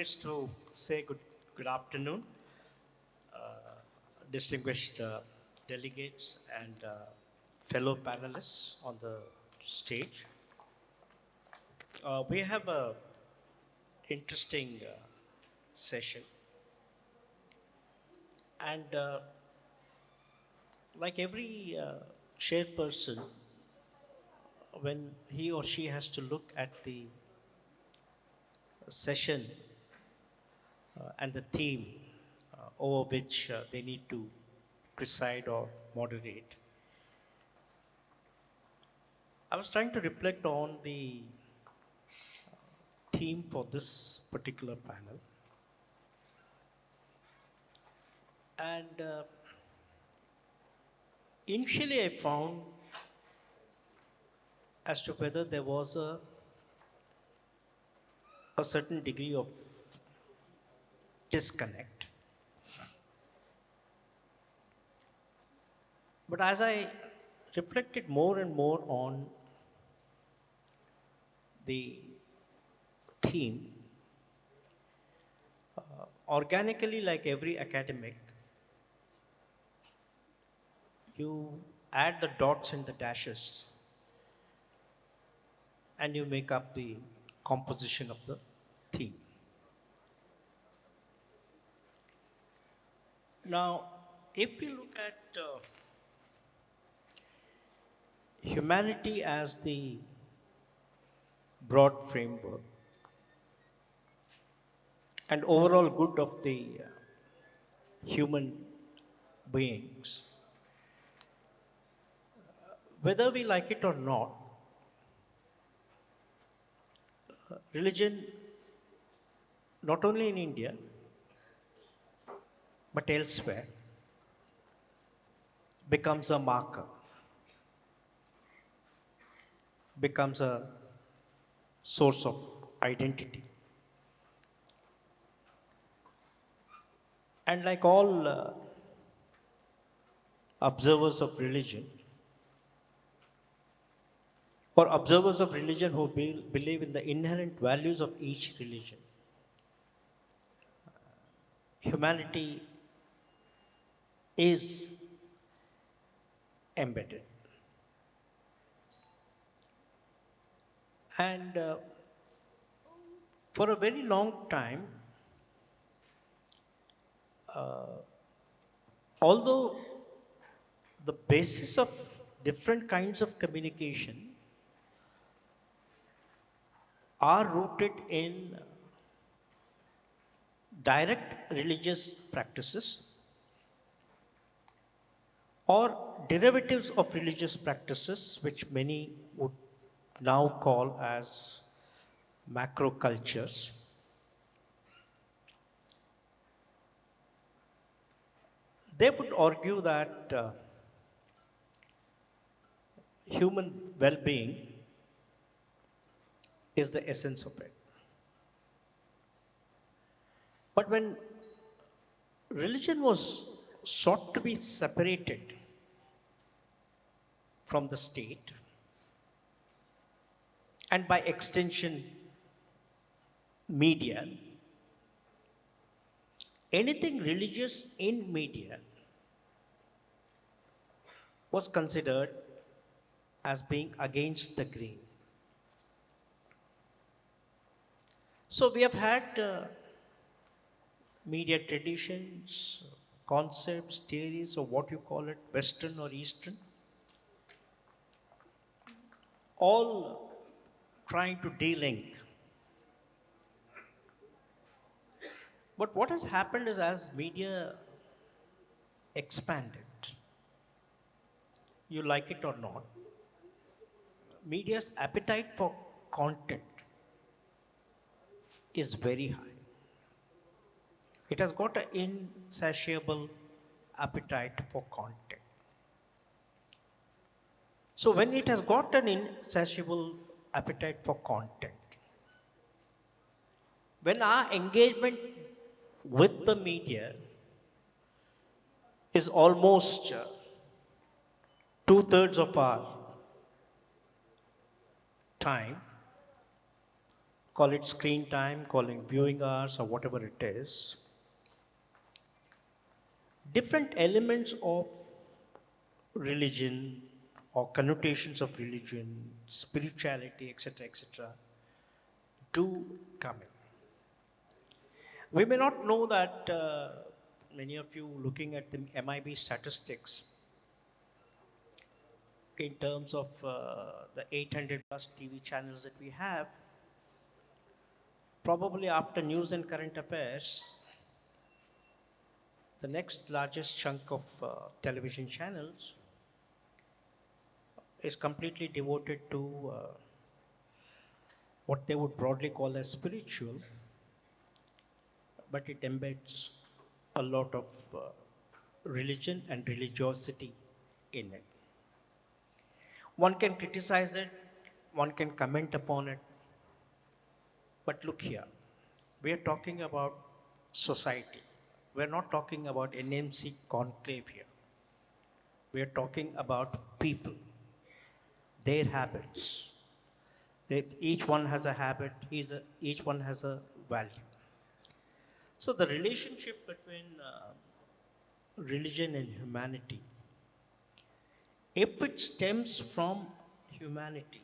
privileged to say good afternoon, distinguished delegates and fellow panelists on the stage. We have a interesting session, and like every chairperson, when he or she has to look at the session and the theme over which they need to preside or moderate. I was trying to reflect on the theme for this particular panel. And initially I found as to whether there was a certain degree of disconnect. But as I reflected more and more on the theme, organically, like every academic, you add the dots and the dashes and you make up the composition of the theme. Now, if we look at humanity as the broad framework and overall good of the human beings, whether we like it or not, religion, not only in India, but elsewhere, becomes a marker, becomes a source of identity. And like all observers of religion, or observers of religion who believe in the inherent values of each religion, humanity is embedded. And for a very long time, although the basis of different kinds of communication are rooted in direct religious practices or derivatives of religious practices, which many would now call as macro cultures, they would argue that human well-being is the essence of it. But when religion was sought to be separated from the state, and by extension, media, anything religious in media was considered as being against the grain. So we have had media traditions, concepts, theories, or what you call it, Western or Eastern, all trying to de-link. But what has happened is, as media expanded, you like it or not, media's appetite for content is very high. It has got an insatiable appetite for content. So when it has got an insatiable appetite for content, when our engagement with the media is almost 2/3 of our time, call it screen time, calling viewing hours, or whatever it is, different elements of religion or connotations of religion, spirituality, etc., do come in. We may not know that many of you looking at the MIB statistics in terms of the 800 plus TV channels that we have, probably after news and current affairs, the next largest chunk of television channels is completely devoted to what they would broadly call as spiritual, but it embeds a lot of religion and religiosity in it. One can criticize it, one can comment upon it, but look here, we are talking about society. We're not talking about NMC conclave here. We are talking about people, their habits. Each one has a habit, each one has a value. So the relationship between religion and humanity, if it stems from humanity,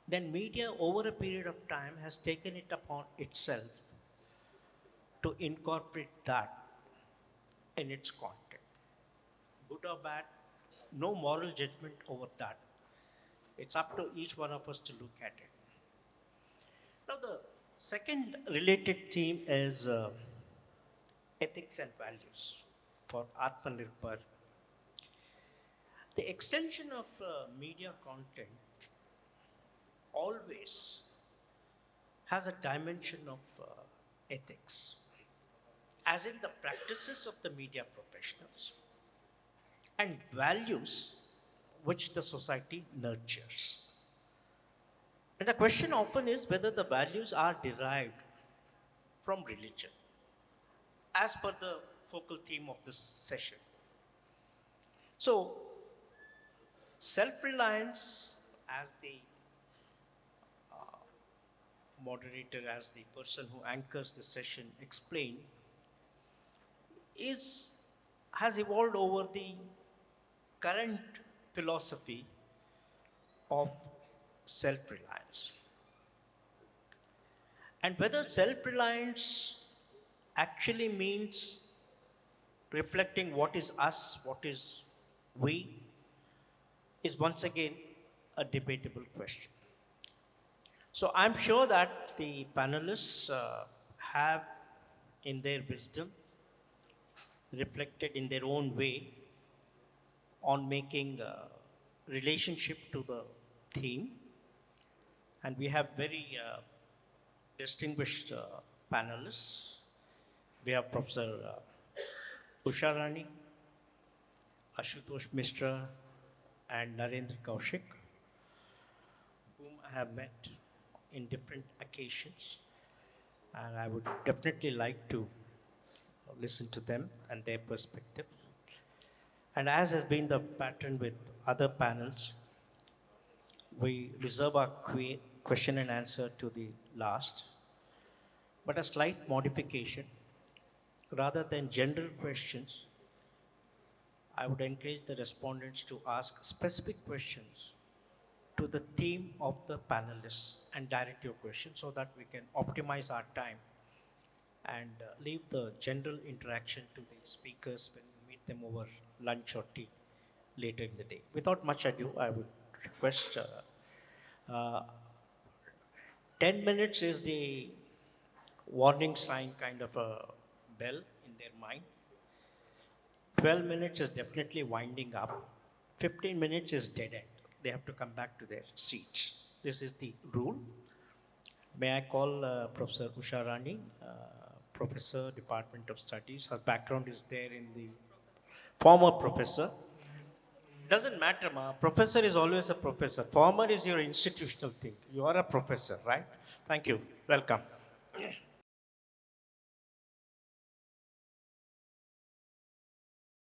then media over a period of time has taken it upon itself to incorporate that in its content. Good or bad, no moral judgment over that. It's up to each one of us to look at it. Now, the second related theme is ethics and values for Atmanirbhar. The extension of media content always has a dimension of ethics, as in the practices of the media professionals and values which the society nurtures. And the question often is whether the values are derived from religion, as per the focal theme of this session. So, self-reliance, as the moderator, as the person who anchors the session explained, has evolved over the current philosophy of self-reliance. And whether self-reliance actually means reflecting what is us, what is we, is once again a debatable question. So I'm sure that the panelists have, in their wisdom, reflected in their own way on making relationship to the theme. And we have very distinguished panelists. We have Professor Usha Rani, Ashutosh Mishra, and Narendra Kaushik, whom I have met in different occasions. And I would definitely like to listen to them and their perspective. And as has been the pattern with other panels, we reserve our question and answer to the last, but a slight modification. Rather than general questions, I would encourage the respondents to ask specific questions to the theme of the panelists and direct your questions so that we can optimize our time and leave the general interaction to the speakers when we meet them over lunch or tea later in the day. Without much ado, I would request 10 minutes is the warning sign kind of a bell in their mind. 12 minutes is definitely winding up. 15 minutes is dead end. They have to come back to their seats. This is the rule. May I call Professor Usha Rani, Professor, Department of Studies. Her background is there in the former professor. Doesn't matter, ma. Professor is always a professor. Former is your institutional thing. You are a professor, right? Thank you. Welcome.